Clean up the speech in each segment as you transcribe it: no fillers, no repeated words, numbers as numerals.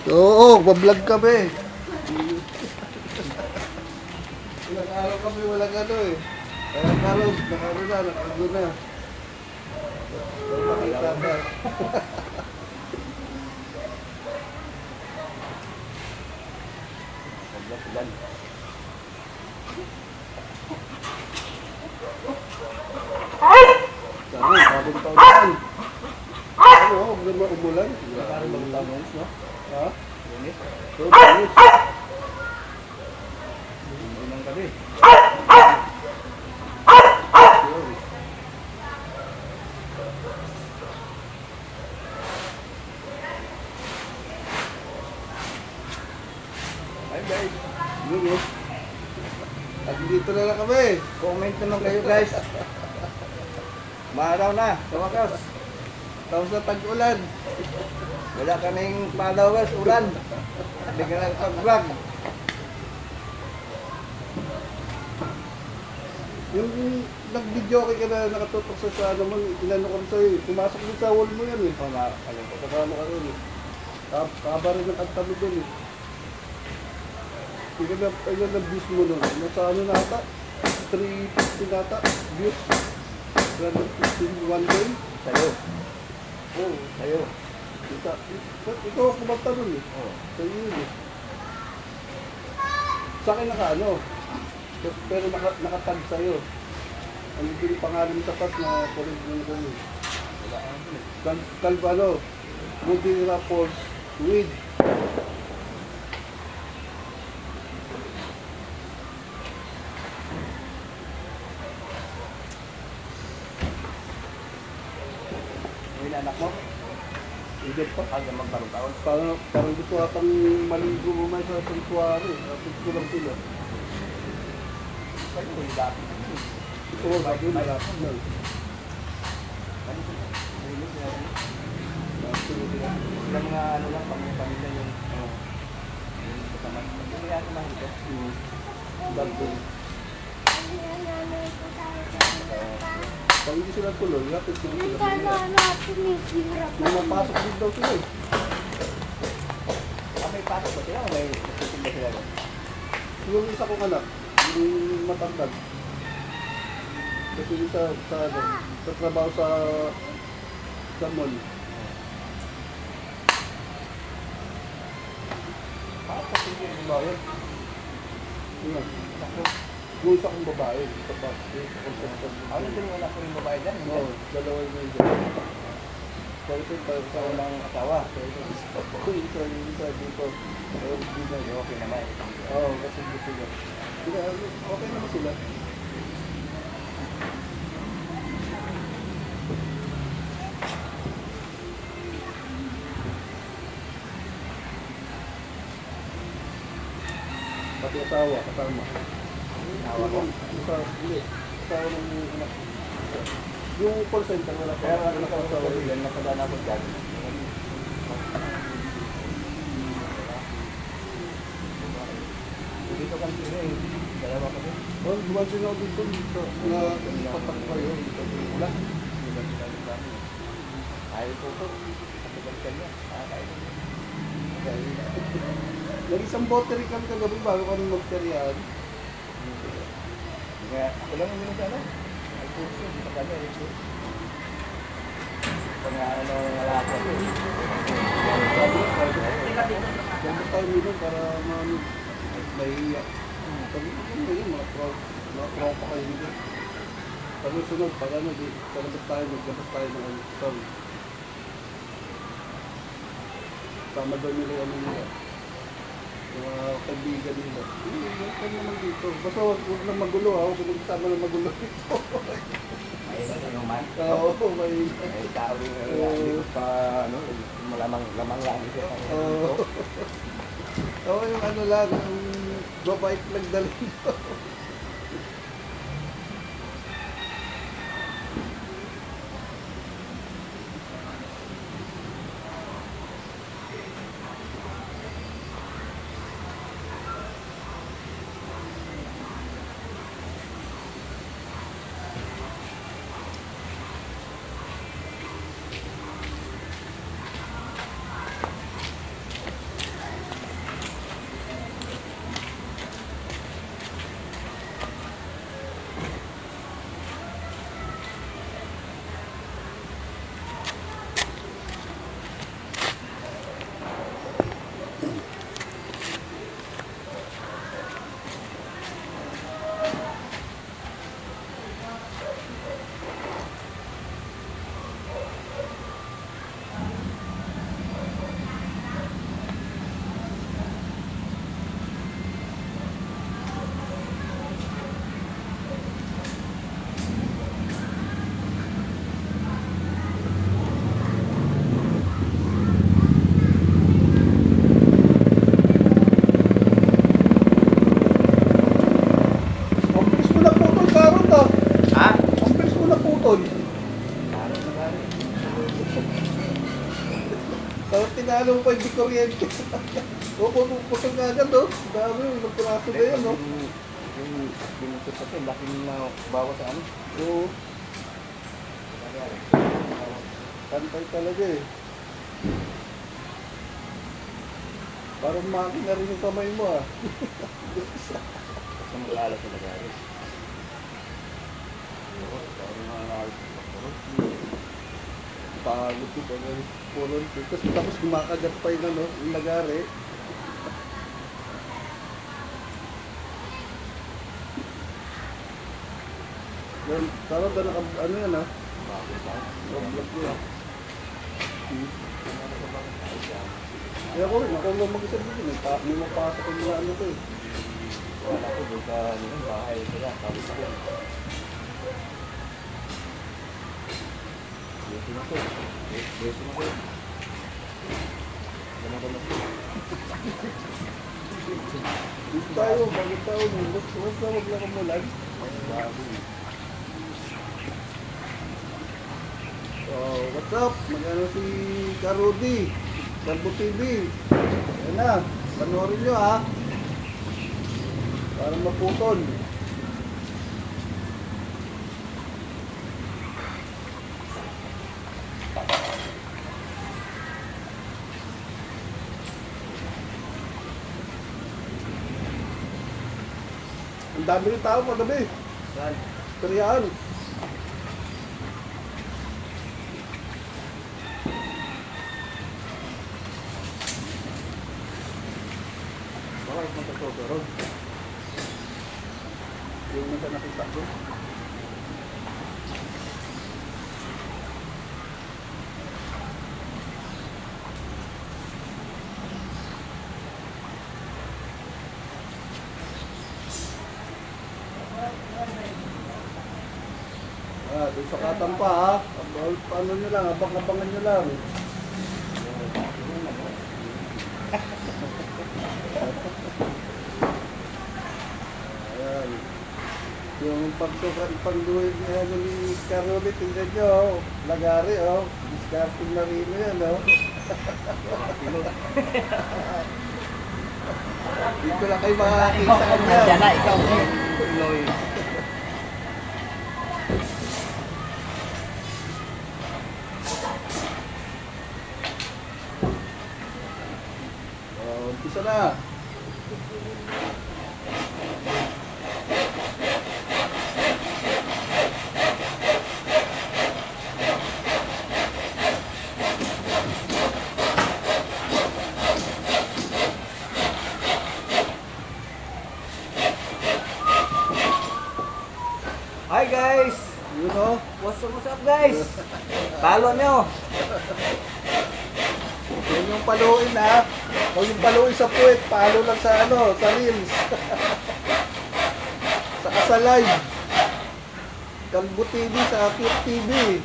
Oo, bablog kami. Ilang araw kami walang ano eh. Kaya karon, nakaano na. Nakita na. Paglapulan. Sabi, bagong taon yan. Ano, huwag naman umulan. Parang bagong taon, no? Ha? Unit. So, bilis. Unang gabi. Hi guys. Yun eh. At dito na lang kami. Comment naman kayo guys. Maaraw na, sa wakas. Tapos na tag-ulan. Wala kaming followers, ulan. Bigyan lang pag-vlog. Yung nag-video ka na nakatutok sa ano mo, inano ko rin sa'yo. Pumasok din sa wall mo yan eh. Alam ko. Kasama ka rin eh. Kaba rin ang kanta mo dun eh. Ilan na views mo nun? Nasa ano nata? 350 nata? Views? 350 one day? Sa'yo. Oo. Sa'yo. Ikaw ang kumanta nun eh. Oo. Sa'yo yun eh. Sa akin naka-ano. Pero nakatag sa'yo. Ano yung pangalan mo sa pas na correct mo na gano'n. Wala kang dun eh. Calvano. Moody Rapport with Yung anak mo, Hindi pa. hanggang magkaroon-taon. Parang gusto atang maligo mo man sa sanctuary. Tapos ko lang sila. Sa'yo, yung dati. Ito mo, sabi mo, malapit na. Ano ko? Ayun, sinabi. Malapit na sila. Sila mga ano lang, pamilya yung kasama. Yung may ako lang ito. Bago. Pag hindi sila tuloy, lapit sila sila. May mapasok din daw sila eh. May pasok ba sila o may nagtitinda sila doon? Yung isa kong anak, yung matangkad. Kasi yung sa trabaho sa mall. Kasi yung bayan. Yun. Yung isa kong babae. Sa construction. Ano din yung anak ko yung babae dyan? Oo, dalawa yung dyan. So ito yung Sa unang asawa. yung isa dito. Hindi na. Okay naman. Oo, kasi gusto sila. Okay naman sila. Pati asawa, kasama. Asawa ko. Hindi. Asawa ng anak. Yung call center, wala pa. Pero ano sa asawa ko yan, napadaan ako dyan. Dito kang sila eh. Dalawa ka din. Oh, dumating ako dito. Na patak pa yun. Wala. Ayaw po po. Katigal ka niya. Nag-isang battery kami kagabi bago kami magterian. Kaya ako lang yung ano. Ay puso. Sa kanya ay puso. Pag ano lalaki ako. Ganda tayo nito para mahihiya. Sabi ko kung yun, mga tropa kayo nito. Pag sunod, pag ano, sa labas tayo, maglabas tayo ng ano, song. Tama doon nila yung ano nila. Yung mga kaibigan nila. Hindi, huwag naman dito. Basta huwag lang magulo ha, huwag nagsama na magulo dito. Ay yung man. Oo, may... Ay tao yung hindi ko pa ano. Lamang lang siya. Oo, yung ano lang, yung babike lang dalhin ko. Akala mo pa hindi kuryente. O, pusog ka agad, no? Dami, ilang piraso na yan, no? Yung binutod kasi, laki na bawa sa ano. Oo, pantay talaga eh. Parang makina rin yung kamay mo, ah. Sa mga alas na lagay. Parang mga alas na Pagod ko pag pulon. Tapos gumakagat pa yung ano, yung lagari. Yan, parang ba naka, ano yan, ah? Vlog yun. Kaya ako rin, ako lang mag-isa dito. May mapasok ko nila ano ko eh. wala ko doon sa bahay kaya tapos ko. Dito na ko. Dito na ko. Ganun. Dito tayo, bakit tayo? Huwag na lang umulan. Bago. So, what's up? Magano si Karudi? Kalbo TV. Ayan na, panoorin nyo ha. Para maputol. Ang dami rin tao pagabi. Saan? Periaan. Bakit magkatoto ron? Yung nasa nakita ko. Doon sa Katampa ha. Ano nyo lang, abang-abangan nyo lang. Ayan. Yung pagsukat, pagduwid niya ni Caroli, tingnan nyo, oh. Lagari, oh. Discarding na rin yan, oh. Dito lang kayo makakita kanya. Diyan na, ikaw. Tuloy. Umpisa na. Hi guys! Yun o. What's up guys? Talo nyo! Yan yung paluin ha. Huwag yung paluin sa puwet. Palo lang sa ano, sa reels. Saka sa live. Kalbo TV sa Cute TV.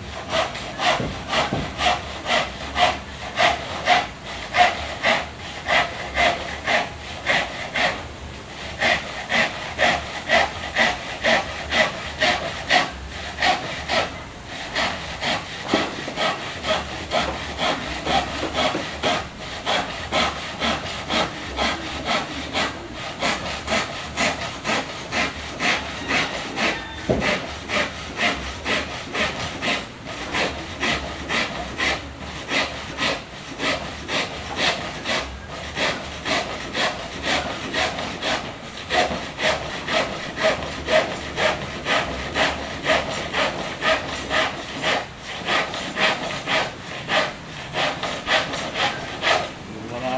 Yung mga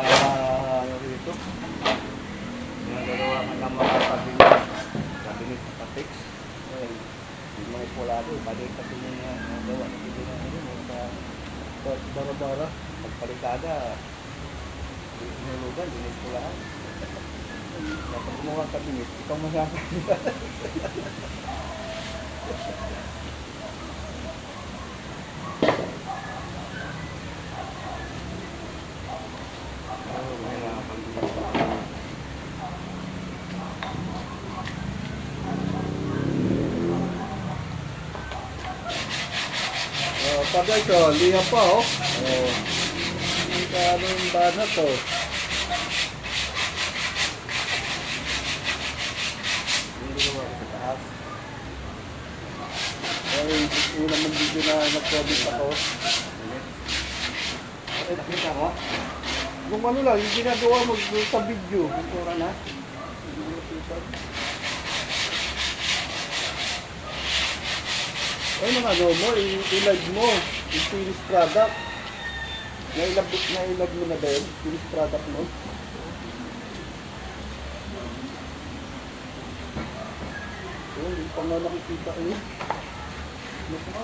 ano rito. Yung dalawa ka na mga kabinet na fix. Yung mga ispolado, balik kasi yung gawa na hindi na yun. Sa Bara-bara. pagpalikada, sinulugan, dinispolahan. Kapag gumawa ang kabinet, ikaw masasabi. Pa guys, oh, liha pa oh. ano yung banat to. Yung ginawa ko sa taas. Ay, yung unang mong video na nag-comment ako. Nakita mo? Yung ano lang, yung ginagawa mo sa video. Yung tura na? Hindi mo nakita. Ay, mga ano mo, i-live mo. Yung finished product. Na-live mo na ba yun? Finished product mo. Oh, hindi pa nga nakikita eh. Ano pa?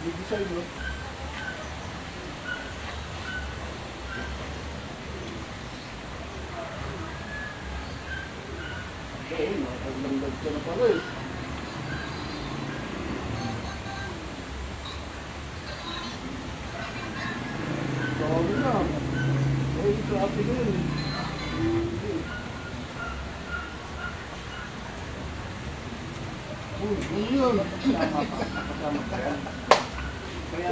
Design mo. Okay, nakapaglanggad ka na pala eh. Sorry na. Eh, grabe na yun. Hindi. Uy, ano yun? Kasama ka yan. Kaya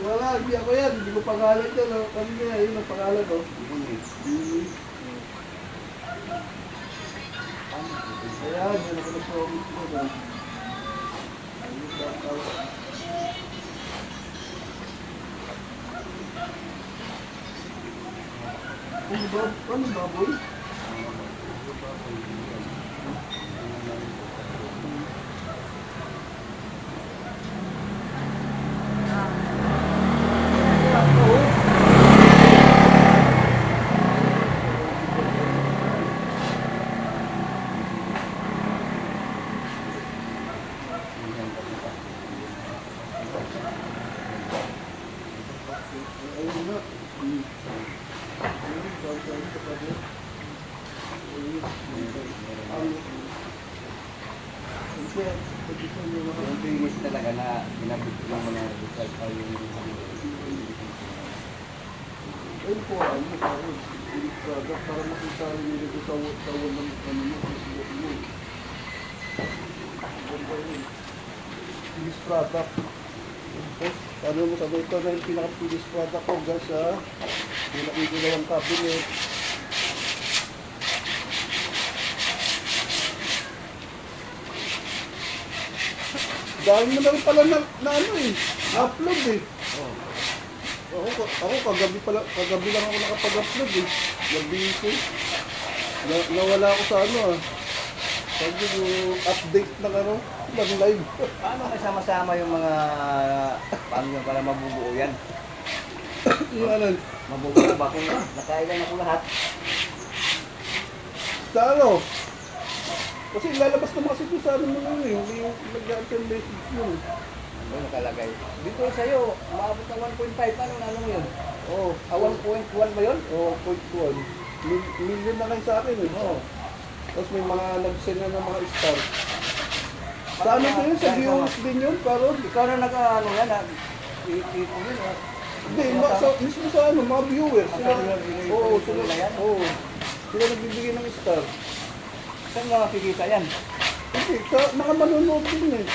Wala, hindi ako yan. Hindi ko pangalan yan. Oh. Kami kaya yun ang pangalan ko. Ayan, yun ako nag-promise mo na. Ayun, tawag. Ano baboy? Ayun na. yung finish talaga na ginabit ko lang mga result o yung Ayun po, ano, parang finished product para makita rin nila sa wall ng ano mo, susuot mo. Ganda yun. Finished product. Tapos, ano mo sabi, ito na yung pinaka-finished product ko, guys, ha. Yung nakikilawang cabinet. Dahil na lang pala na ano eh, na-upload eh. Ako kagabi lang ako nakapag-upload eh. Gabi ko. Nawala ako sa ano ah. Sabi yung update ng ano, ng live. paano kasama-sama yung mga paano yung para mabubuo yan? Yung ano, Mabubuo ba kung nakailan ako lahat? sa ano. Kasi lalabas naman kasi doon sa ano mo yun eh. Yung nag-answer message mo. Ano nakalagay? Dito sa'yo, maabot ng 1.5. Paano na ano mo yun? Oo. 1.1 ba yun? Oo, 0.1. Million na lang sa akin eh. Oo. Tapos may mga nag-send na ng mga star. Sa ano ko yun? Sa viewers din yun? Karon? Ikaw na nag-ano yan, i-tipo yun. Hindi, mismo sa ano, mga viewers. Sila, oo, sila, na yan? oo. Sila nagbibigay ng star. Saan mo nakikita yan? Kasi sa mga manonood din eh.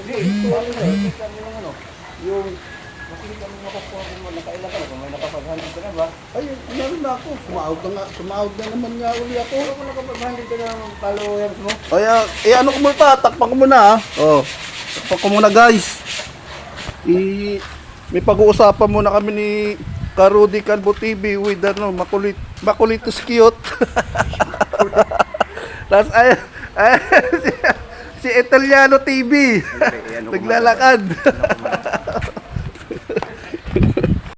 Sige, ano na, nakikita mo lang ano. Yung, Makikita mo makakuha kung nakailan ka na, kung may nakapag-handle ka na ba? ay, meron na ako. Sumahod na naman nga uli ako. Kung nakapag-handle ka na ng followers mo, Kaya, ano ko muna, takpan ko muna ha. Oo. Takpan ko muna guys. May pag-uusapan muna kami ni Karudi Calvo TV with ano, Makulitos Cute. Tapos si Italiano TV. ano ko Naglalakad. ano ko